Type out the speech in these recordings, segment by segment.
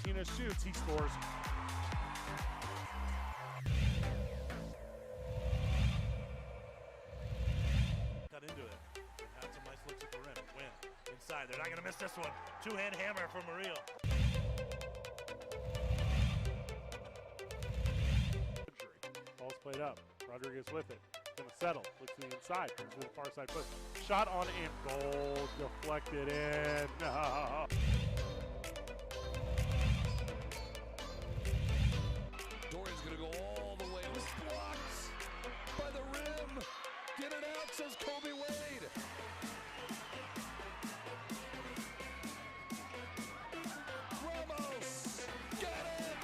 Martinez shoots, he scores. Got into it. Had some nice looks at the rim. Win. Inside. They're not going to miss this one. Two-hand hammer from Murillo. Ball's played up. Rodriguez with it. Gonna settle. Looks to the inside. Comes to the far side push. Shot on and goal. Deflected in. No. Dorian's gonna go all the way. It was blocked by the rim. Get it out, says Kobe Wade. Ramos, got it.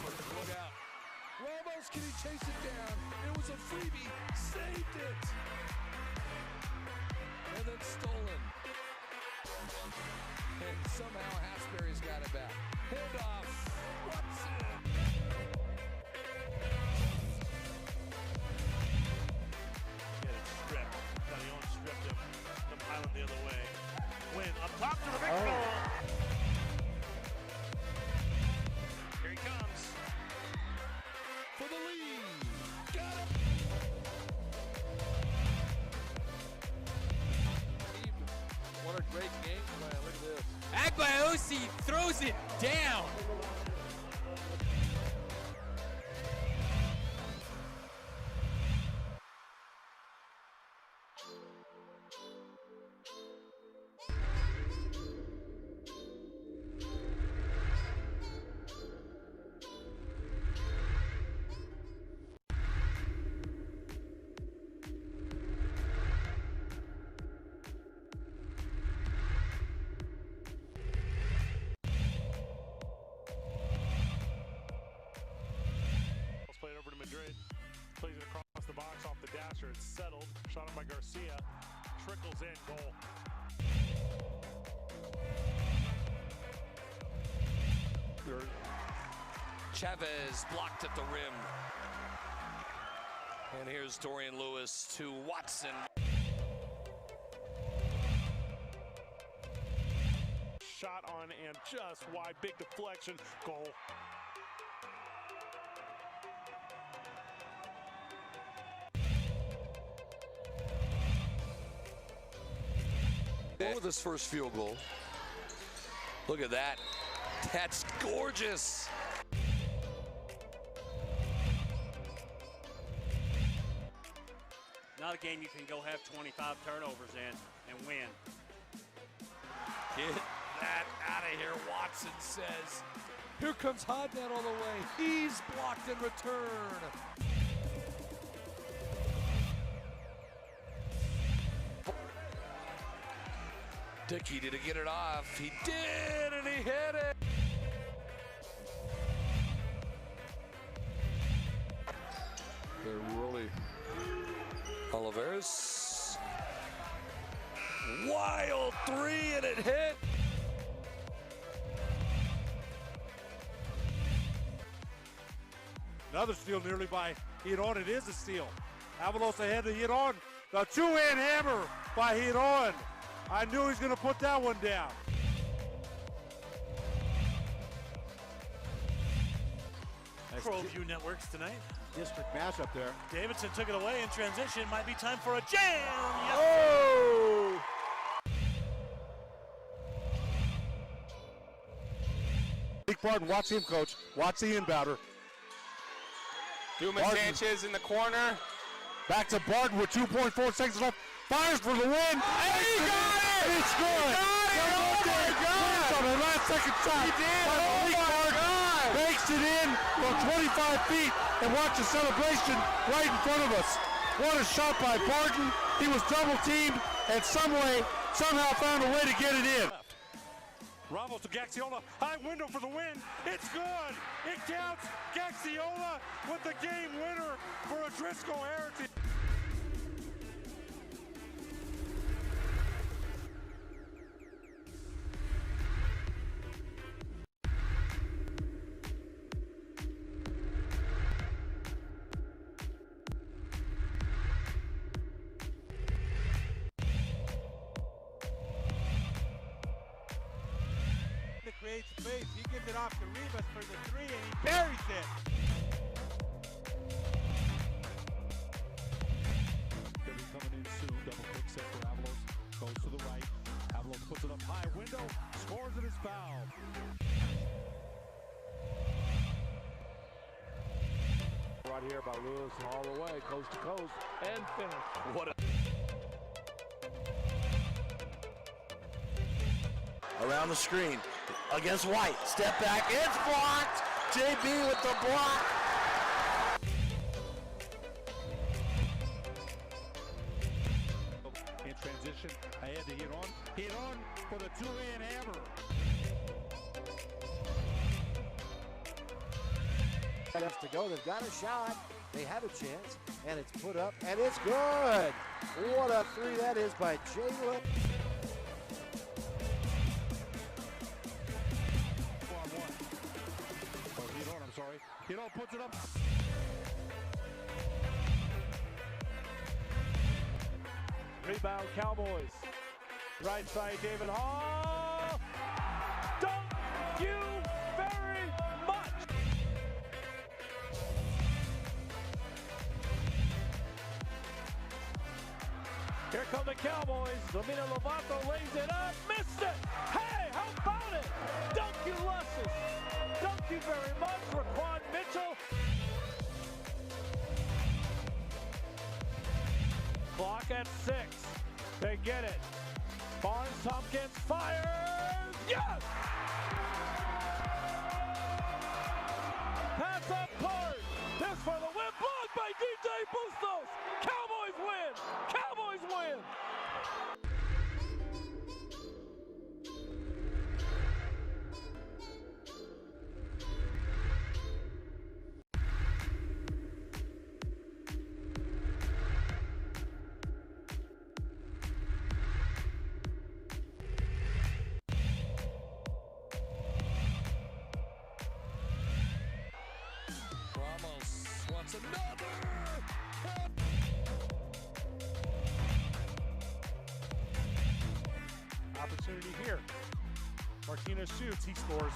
Look out. Ramos, can he chase it down? It was a freebie, saved it. And then stolen. And somehow Hasbury's got it back. Handoff. Watson. Get it stripped. Calion stripped him. Come Highland the other way. Win up top to the big goal. Here he comes. For the lead. Got it. What a great game plan. Look at this. Agbayosi throws it down. Played over to Madrid. Plays it across the box off the dasher. It's settled. Shot on by Garcia. Trickles in. Goal. Chavez blocked at the rim. And here's Dorian Lewis to Watson. Shot on and just wide. Big deflection. Goal. With this first field goal. Look at that. That's gorgeous. Not a game you can go have 25 turnovers in and win. Get that out of here, Watson says. Here comes Hodnett all the way. He's blocked in return. Dickey, did he get it off? He did, and he hit it. They're really... Oliveras. Wild three, and it hit. Another steal nearly by Hiron. It is a steal. Avalos ahead to Hiron. The two-hand hammer by Hiron. I knew he was going to put that one down. ProView Networks tonight. District mashup there. Davidson took it away in transition. Might be time for a jam. Yes. Oh! Big Barton, watch him, coach. Watch the inbounder. Dumas Sanchez in the corner. Back to Barton with 2.4 seconds left. Fires for the win. And he got it! It's good. Oh my God! On the last second shot. He did! By Oh Malik my Barton. God! Bakes it in from 25 feet and watch the celebration right in front of us. What a shot by Barton. He was double teamed and somehow found a way to get it in. Ramos to Gaxiola. High window for the win. It's good. It counts. Gaxiola with the game winner for a Driscoll Heritage. space. He gives it off to Rivas for the three, and he buries it. Gonna be coming in soon. Double pick set for Avalos. Goes to the right. Avalos puts it up high. Window scores and is fouled. Right here by Lewis all the way, coast to coast, and finish. What a around the screen against White. Step back, it's blocked. JB with the block. in transition. Ahead to hit on for the two-hand hammer. Minutes to go. They've got a shot. They have a chance, and it's put up, and it's good. What a three that is by Jalen. Hidon puts it up. Rebound Cowboys. Right side David Hall. Thank you very much. Here come the Cowboys. Domina Lovato lays it up. Missed it. Hey, how about it? Thank you, Lusses. Thank you very much, Raquan Mitchell. Clock at 6. They get it. Barnes Tompkins fires. Yes! Pass up Card. This for the win. Blocked by DJ Bustos. Cowboys win. Cowboys win. Another! Opportunity here. Martinez shoots, he scores.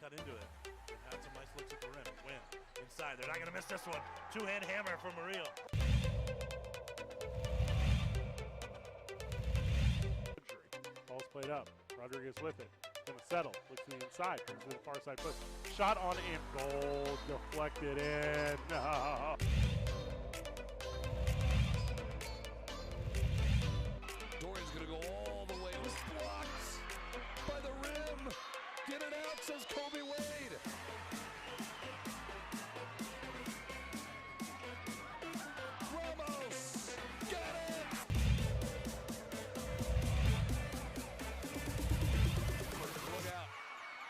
Cut into it. Had some nice looks at the rim. Win. Inside. They're not going to miss this one. Two-hand hammer from Murillo. Ball's played up. Rodriguez with it. Gonna settle. Looks to the inside. Brings to the far side post. Shot on and goal. Deflected in. No. Dorian's gonna go all the way. It was blocked by the rim. Get it out, says Kobe Wade. Ramos got it. Look out.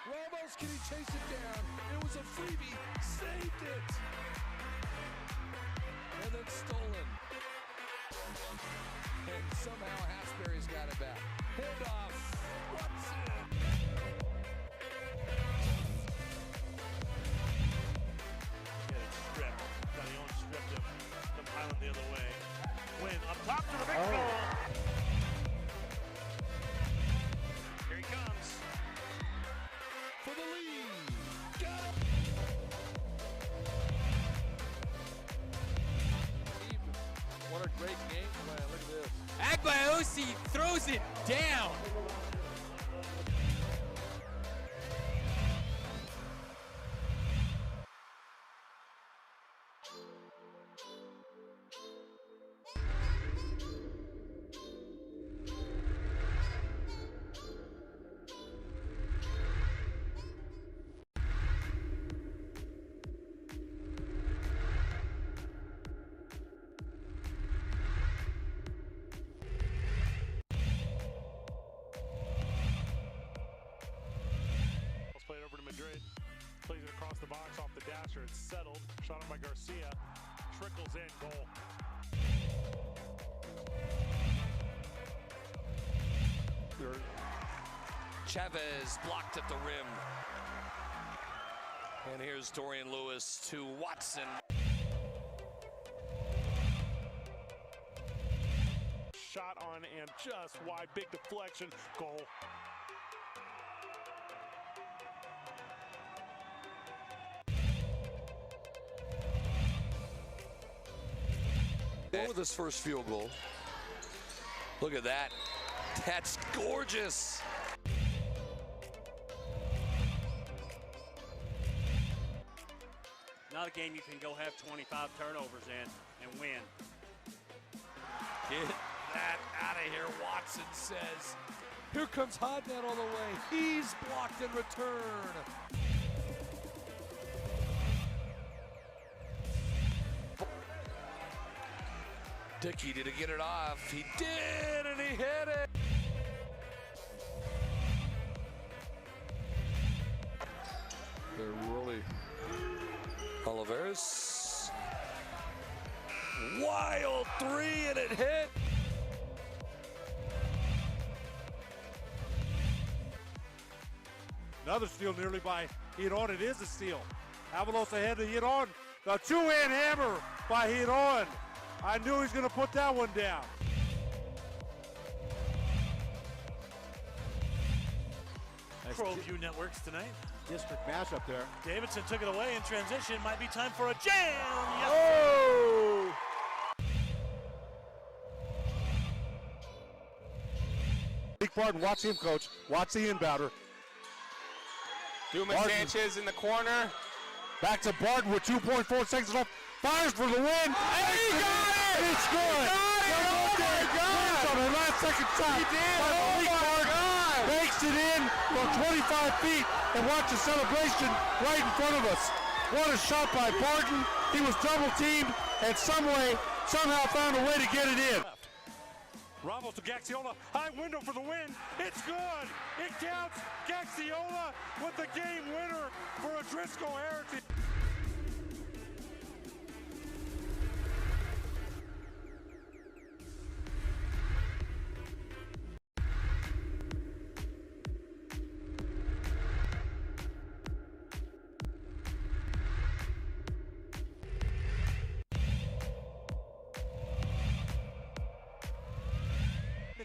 Ramos, can he chase it down? It was a freebie. Saved it. And then stolen. And somehow Hasbury's got it back. Handoff. Watson. Get it stripped. Darion stripped him. Them Highland the other way. Win up top to the big goal. Here he comes. For the lead. Got it. What a great game plan. Look at this. Agbayosi throws it down. Played over to Madrid. Plays it across the box off the dasher. It's settled. Shot by Garcia. Trickles in. Goal. Chavez blocked at the rim. And here's Dorian Lewis to Watson. just wide, big deflection, goal. With this first field goal. Look at that. That's gorgeous. Not a game you can go have 25 turnovers in and win. Get that out of here, Watson says. Here comes Hodnett all the way. He's blocked in return. Dickey, did he get it off? He did, and he hit it. They're really... Oliveras. Wild three, and it hit. Another steal nearly by Hidon. It is a steal. Avalos ahead to Hidon. The two-hand hammer by Hidon. I knew he was going to put that one down. ProView Networks tonight. District matchup there. Davidson took it away in transition. Might be time for a jam. Yes. Oh! Big Barton, watch him, coach. Watch the inbounder. Duma Sanchez in the corner. Back to Barton with 2.4 seconds left. Fires for the win. And he got it! It's good. Oh my God! On the last second shot. He did. Oh my God! Bakes it in from 25 feet and watch the celebration right in front of us. What a shot by Barton. He was double teamed and somehow found a way to get it in. Ramos to Gaxiola, high window for the win. It's good. It counts. Gaxiola with the game winner for a Driscoll Heritage.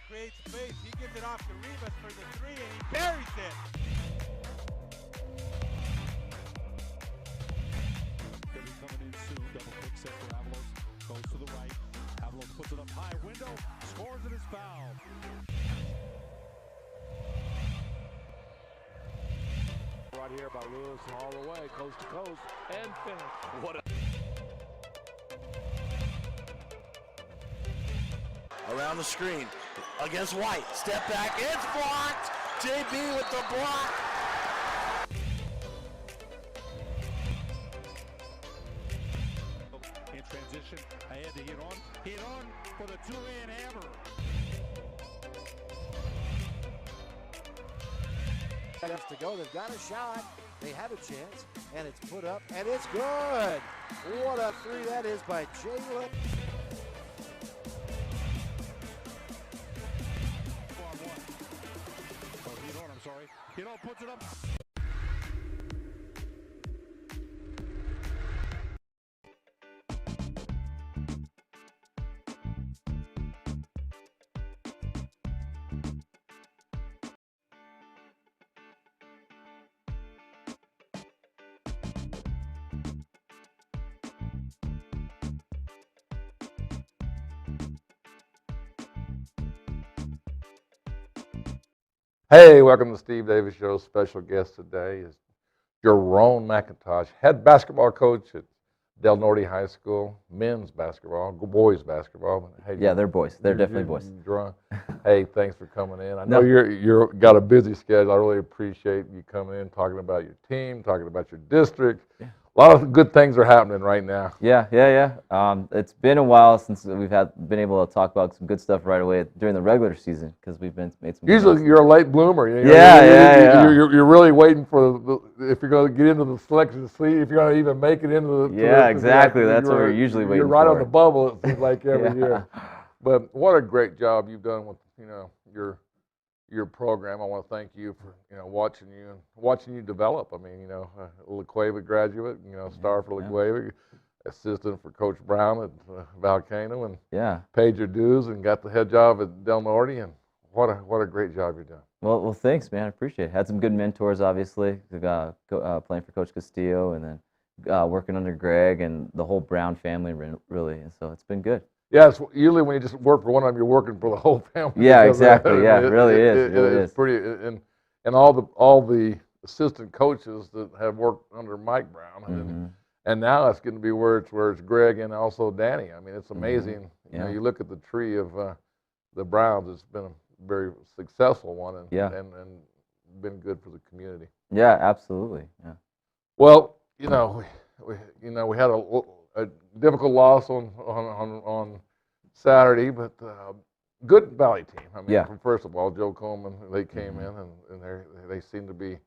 Creates space. He gives it off to Rivas for the three, and he buries it. They'll be coming in soon. Double pick set for Avalos. Goes to the right. Avalos puts it up high. Window. Scores it as foul. Right here by Lewis all the way, coast to coast, and finish. What a... Around the screen against White. Step back. It's blocked. JB with the block. In transition, ahead to Hidon. Hidon for the two-hand hammer. Minutes to go. They've got a shot. They have a chance, and it's put up, and it's good. What a three that is by Jalen. Hidon puts it up. Hey, welcome to Steve Davis Show. Special guest today is Jerome McIntosh, head basketball coach at Del Norte High School, men's basketball, boys basketball. Hey, yeah, they're boys. They're definitely boys. Hey, thanks for coming in. I know you're got a busy schedule. I really appreciate you coming in, talking about your team, talking about your district. Yeah. A lot of good things are happening right now. Yeah. It's been a while since we've been able to talk about some good stuff right away during the regular season because we've made some. Usually, you're a late bloomer. You know, yeah. You're really waiting for if you're going to get into the selection to see if you're going to even make it into the. Yeah, exactly. That's what we're usually waiting for. You're right on the bubble. It seems like every year. But what a great job you've done with your program. I want to thank you for watching you develop. I mean, La Cueva graduate, star for La Cueva, assistant for Coach Brown at Volcano, and Yeah. paid your dues and got the head job at Del Norte, and what a great job you've done. Well, thanks, man. I appreciate it. Had some good mentors, obviously, playing for Coach Castillo, and then working under Greg and the whole Brown family, really. And so it's been good. Yeah, it's usually when you just work for one of them, you're working for the whole family. Yeah, exactly. Yeah, it really is. It's pretty, and all the assistant coaches that have worked under Mike Brown, and now it's going to be where it's Greg and also Danny. I mean, it's amazing. You know, you look at the tree of the Browns. It's been a very successful one, and been good for the community. Yeah, absolutely. Yeah. Well, we had a difficult loss on Saturday, but good Valley team. I mean, first of all, Joe Coleman, they came in and they seem to be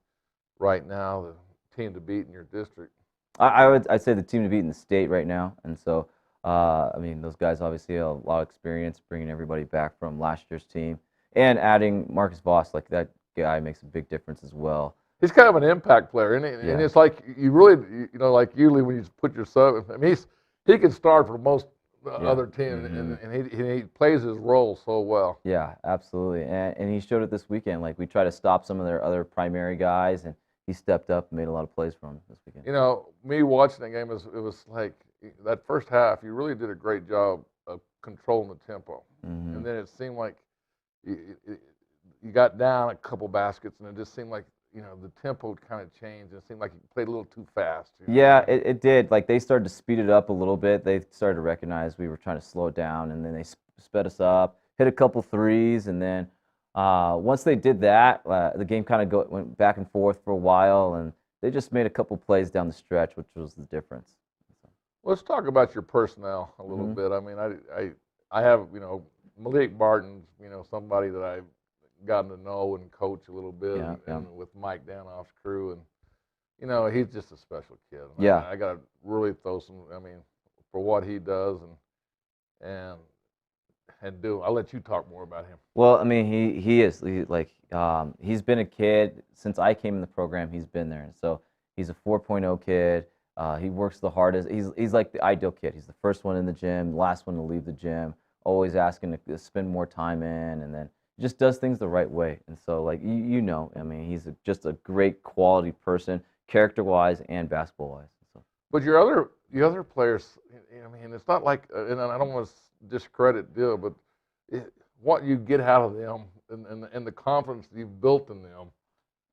right now the team to beat in your district. I'd say the team to beat in the state right now, and so I mean those guys obviously have a lot of experience bringing everybody back from last year's team, and adding Marcus Voss, like that guy makes a big difference as well. He's kind of an impact player, and it's like you really, like usually when you put your sub, I mean he can start for most other teams, and he plays his role so well. Yeah, absolutely, and he showed it this weekend. Like we tried to stop some of their other primary guys, and he stepped up and made a lot of plays for him this weekend. You know, me watching that game, it was like that first half, you really did a great job of controlling the tempo. And then it seemed like you got down a couple baskets, and it just seemed like, the tempo kind of changed. It seemed like you played a little too fast. Yeah, it did. Like they started to speed it up a little bit. They started to recognize we were trying to slow it down, and then they sped us up, hit a couple threes, and then once they did that, the game kind of went back and forth for a while, and they just made a couple plays down the stretch, which was the difference. Let's talk about your personnel a little bit. I mean, I have, Malik Barton's, somebody that I've gotten to know and coach a little bit, and with Mike Danoff's crew, and he's just a special kid. Yeah, I got to really throw some. I mean, for what he does and do. I'll let you talk more about him. Well, I mean, he's been a kid since I came in the program. He's been there, and so he's a 4.0 kid. He works the hardest. He's like the ideal kid. He's the first one in the gym, last one to leave the gym, always asking to spend more time in, and then just does things the right way. And so, like, I mean, he's just a great quality person, character-wise and basketball-wise. So. But your other players, I mean, it's not like, and I don't want to discredit Dill, but what you get out of them and the confidence you've built in them,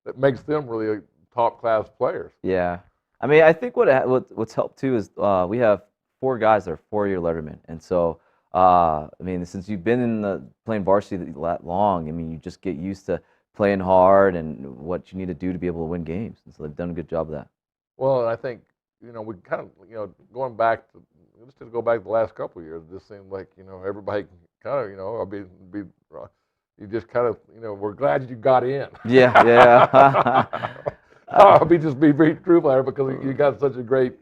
that makes them really top-class players. Yeah. I mean, I think what's helped, too, is we have 4 guys that are 4-year lettermen. And so, I mean, since you've been playing varsity that long, I mean, you just get used to playing hard and what you need to do to be able to win games. And so they've done a good job of that. Well, I think, we kind of, going back to, let's just go back to the last couple of years, it just seemed like, everybody kind of, you just kind of, we're glad you got in. Yeah. I'll be truthful there because you got such a great,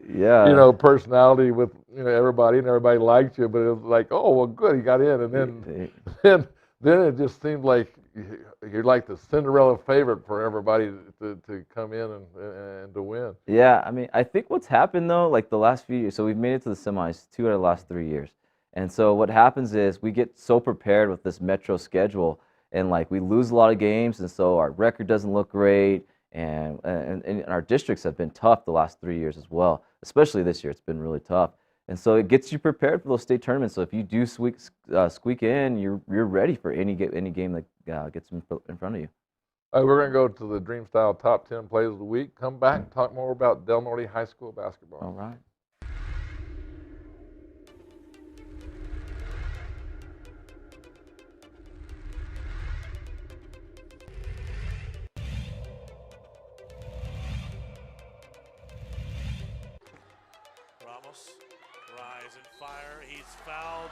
personality with everybody, and everybody likes you. But it was like, oh well, good, you got in, and then it just seemed like you're like the Cinderella favorite for everybody to come in and to win. Yeah, I mean, I think what's happened though, like the last few years, so we've made it to the semis 2 out of the last 3 years, and so what happens is we get so prepared with this Metro schedule, and like we lose a lot of games, and so our record doesn't look great. And our districts have been tough the last 3 years as well, especially this year. It's been really tough. And so it gets you prepared for those state tournaments. So if you do squeak in, you're ready for any game that gets in front of you. We're going to go to the Dream Style Top 10 Plays of the Week. Come back and talk more about Del Norte High School basketball. All right. Rise and fire. He's fouled.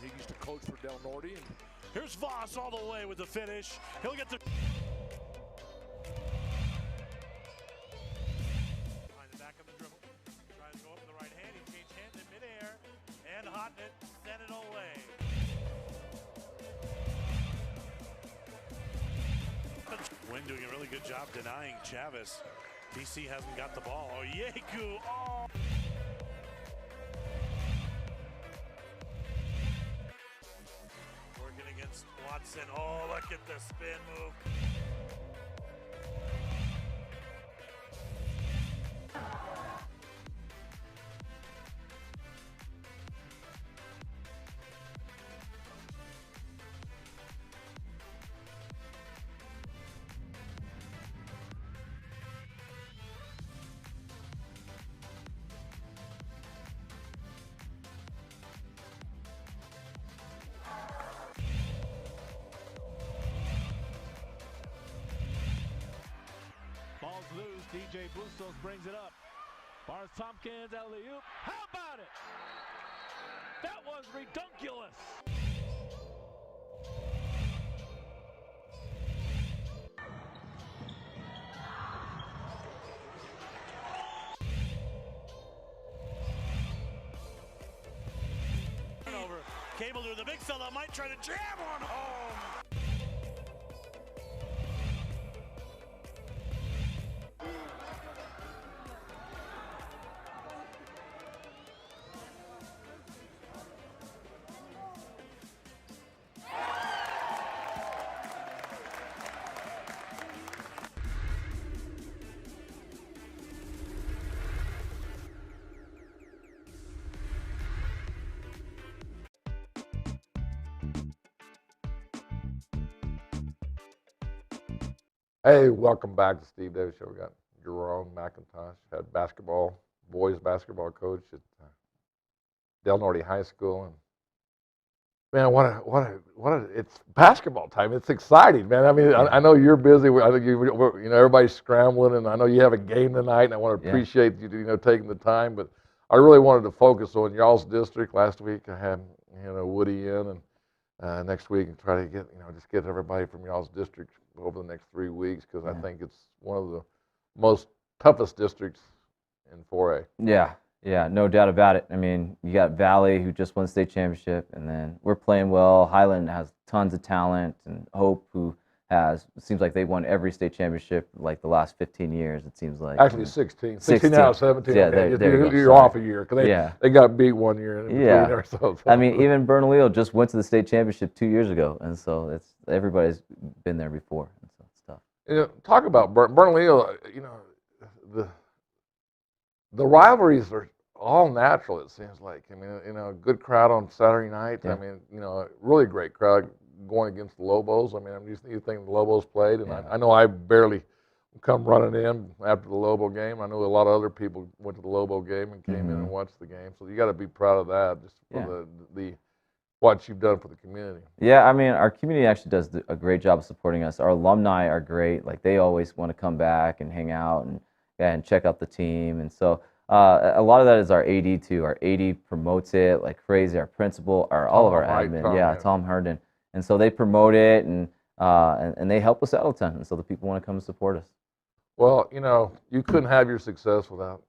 He used to coach for Del Norte. Here's Voss all the way with the finish. He'll get the behind the back of the dribble. Tries to go up with the right hand. He changed hands in midair, and Hotnet sent it away. Wynn doing a really good job denying Chavez. DC hasn't got the ball. Oh, Yeku. Oh. Working against Watson. Oh, look at the spin move. Loose, DJ Bustos brings it up. Barnes Tompkins, alley-oop. How about it? That was redunculous. Turnover. Cable to the big fella might try to jam one home. Hey, welcome back to Steve Davis Show. We got Jerome McIntosh, head basketball, boys basketball coach at Del Norte High School, and man, it's basketball time. It's exciting, man. I mean, I know you're busy. I think everybody's scrambling, and I know you have a game tonight, and I want to appreciate you taking the time. But I really wanted to focus on y'all's district. Last week I had Woody in, and next week try to get just get everybody from y'all's district over the next 3 weeks, because I think it's one of the most toughest districts in 4A. Yeah, no doubt about it. I mean, you got Valley, who just won state championship, and then we're playing well. Highland has tons of talent, and Hope, who it seems like they won every state championship like the last 15 years, it seems like. Actually 16 out of 17. Yeah, okay. you're off a year, because they got beat 1 year. So. I mean, even Bernalillo just went to the state championship 2 years ago, and so everybody's been there before, and so it's tough. Talk about Bernalillo. The rivalries are all natural, it seems like. I mean, good crowd on Saturday night. I mean, really great crowd going against the Lobos. I mean, you think the Lobos played, and I know I barely come running in after the Lobo game. I know a lot of other people went to the Lobo game and came in and watched the game. So you got to be proud of that, just for the what you've done for the community. Yeah, I mean, our community actually does a great job of supporting us. Our alumni are great. Like, they always want to come back and hang out and check out the team. And so a lot of that is our AD too. Our AD promotes it like crazy. Our principal, all of our admin, Tom Herndon. And so they promote it, and they help us out a ton. And so the people want to come and support us. Well, you couldn't have your success without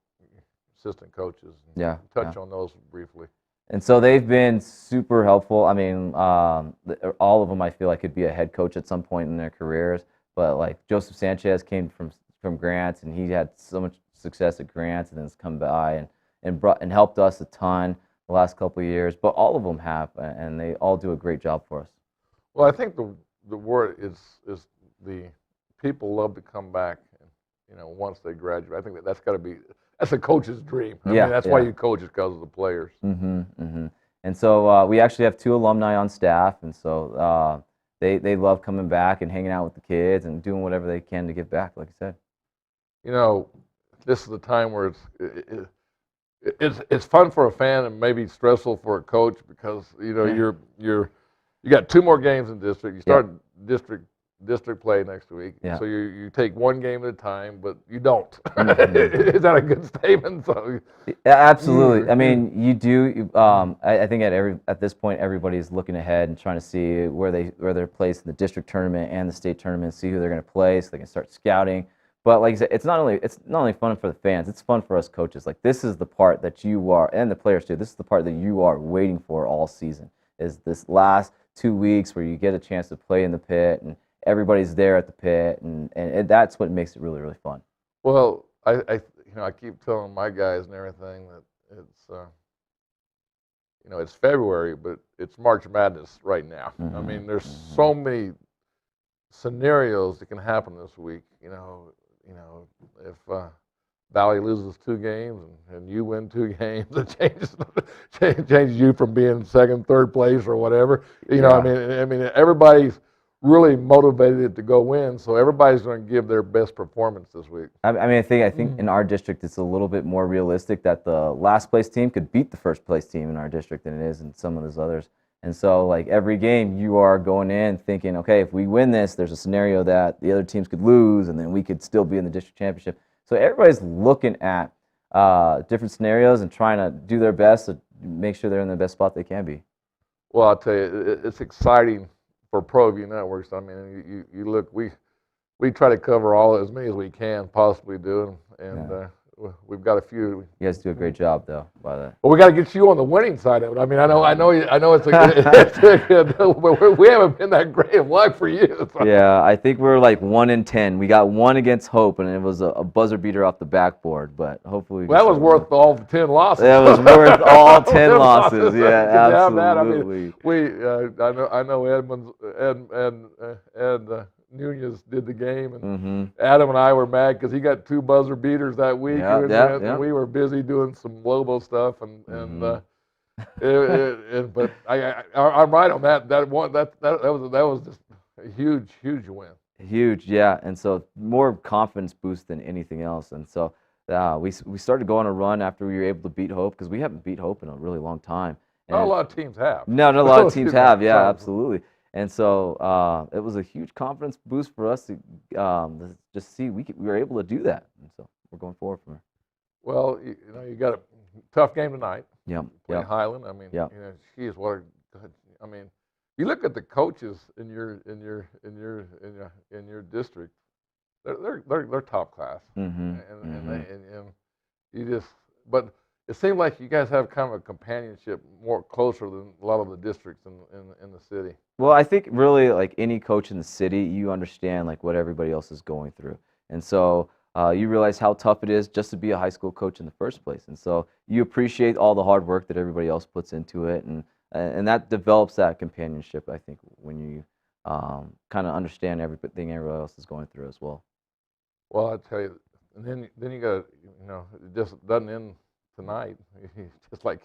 assistant coaches. Touch on those briefly. And so they've been super helpful. I mean, all of them, I feel like, could be a head coach at some point in their careers. But like Joseph Sanchez came from Grants, and he had so much success at Grants, and then has come by and helped us a ton the last couple of years. But all of them have, and they all do a great job for us. Well, I think the word is the people love to come back, once they graduate. I think that's got to be. That's a coach's dream. I mean, that's why you coach, is because of the players. And so we actually have 2 alumni on staff, and so they love coming back and hanging out with the kids and doing whatever they can to give back, like I said. This is the time where it's fun for a fan and maybe stressful for a coach, because you got 2 more games in district. You start district play next week. So you take 1 game at a time, but you don't. Is that a good statement? So, absolutely. I mean, you do. I think at this point, everybody's looking ahead and trying to see where they're placed in the district tournament and the state tournament, see who they're going to play, so they can start scouting. But like I said, it's not only fun for the fans. It's fun for us coaches. Like, this is the part that you are, and the players too. This is the part that you are waiting for all season. Is this last 2 weeks where you get a chance to play in the pit, and everybody's there at the pit, and that's what makes it really, really fun. Well, I keep telling my guys and everything that it's it's February, but it's March Madness right now. I mean, there's so many scenarios that can happen this week. If Valley loses 2 games and you win 2 games, it changes you from being second, third place or whatever. I mean, everybody's really motivated to go win, so everybody's going to give their best performance this week. I think in our district it's a little bit more realistic that the last place team could beat the first place team in our district than it is in some of those others. And so, like, every game you are going in thinking, okay, if we win this, there's a scenario that the other teams could lose, and then we could still be in the district championship. So everybody's looking at different scenarios and trying to do their best to make sure they're in the best spot they can be. Well, I'll tell you, it's exciting for ProView Networks. I mean, you look, we try to cover as many as we can possibly do, and we've got a few. You guys do a great job, though. By the way. Well, we got to get you on the winning side of it. I mean, I know it's we haven't been that great of luck for you. So. Yeah, I think we're like 1-10. We got 1 against Hope, and it was a buzzer beater off the backboard. But hopefully, that was worth all 10 losses. That was worth all 10 losses. Yeah, absolutely. I mean, I know Edmonds and Nunez did the game, and Adam and I were mad because he got 2 buzzer beaters that week, and we were busy doing some Lobo stuff, but I'm right on that. That was just a huge win. Huge, yeah, and so more confidence boost than anything else, and so we started going on a run after we were able to beat Hope because we haven't beat Hope in a really long time. Not a lot of teams have. No, not a lot of teams have. Yeah, absolutely. And so it was a huge confidence boost for us to just see we were able to do that. And so we're going forward from there. Well, you got a tough game tonight. Yep. Playing Highland. I mean, geez, what a good. I mean, you look at the coaches in your district. They're top class. And you just but. It seemed like you guys have kind of a companionship more closer than a lot of the districts in the city. Well, I think really like any coach in the city, you understand like what everybody else is going through. And so you realize how tough it is just to be a high school coach in the first place. And so you appreciate all the hard work that everybody else puts into it. And that develops that companionship, I think, when you kind of understand everything everybody else is going through as well. Well, I tell you, and then you got it just doesn't end tonight. Just like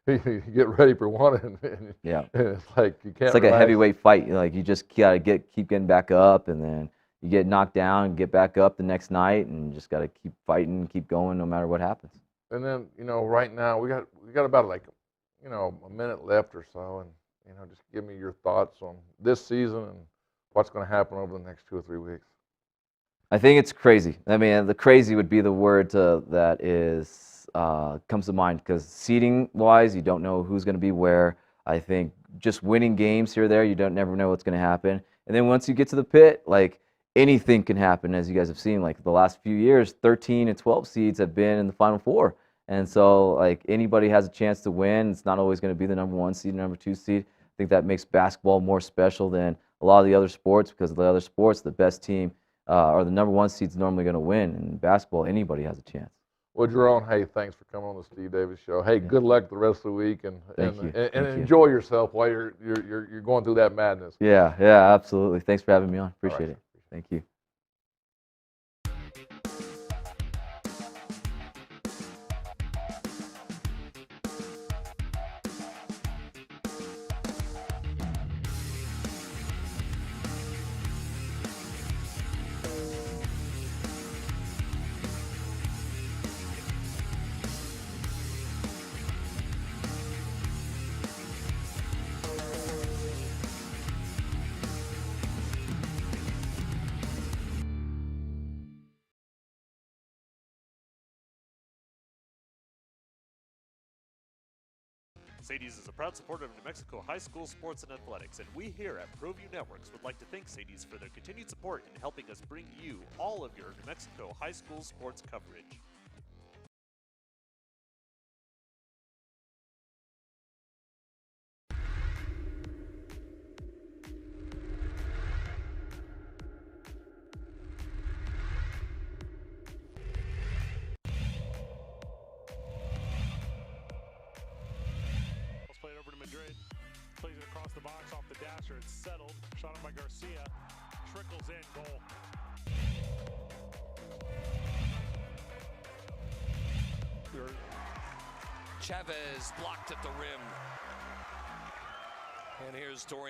you get ready for one, and it's like you can't. It's like relax. A heavyweight fight. Like you just gotta keep getting back up, and then you get knocked down, and get back up the next night, and you just gotta keep fighting, keep going, no matter what happens. And then right now we got about a minute left or so, and just give me your thoughts on this season and what's going to happen over the next 2 or 3 weeks. I think it's crazy. I mean, the crazy would be the word that is. Comes to mind because seeding-wise, you don't know who's going to be where. I think just winning games here or there, you never know what's going to happen. And then once you get to the pit, like anything can happen, as you guys have seen. Like the last few years, 13 and 12 seeds have been in the Final Four. And so like anybody has a chance to win. It's not always going to be the number 1 seed, number 2 seed. I think that makes basketball more special than a lot of the other sports because the other sports, the best team or the number 1 seed is normally going to win. In basketball, anybody has a chance. Well, Jerome, hey, thanks for coming on the Steve Davis Show. Hey, good luck the rest of the week, and Thank you. Enjoy yourself while you're going through that madness. Yeah, absolutely. Thanks for having me on. Appreciate it. Thank you. Sadie's is a proud supporter of New Mexico high school sports and athletics, and we here at ProView Networks would like to thank Sadie's for their continued support in helping us bring you all of your New Mexico high school sports coverage. Madrid. Plays it across the box off the dasher. It's settled. Shot up by Garcia. Trickles in. Goal. Chavez blocked at the rim. And here's Dorian.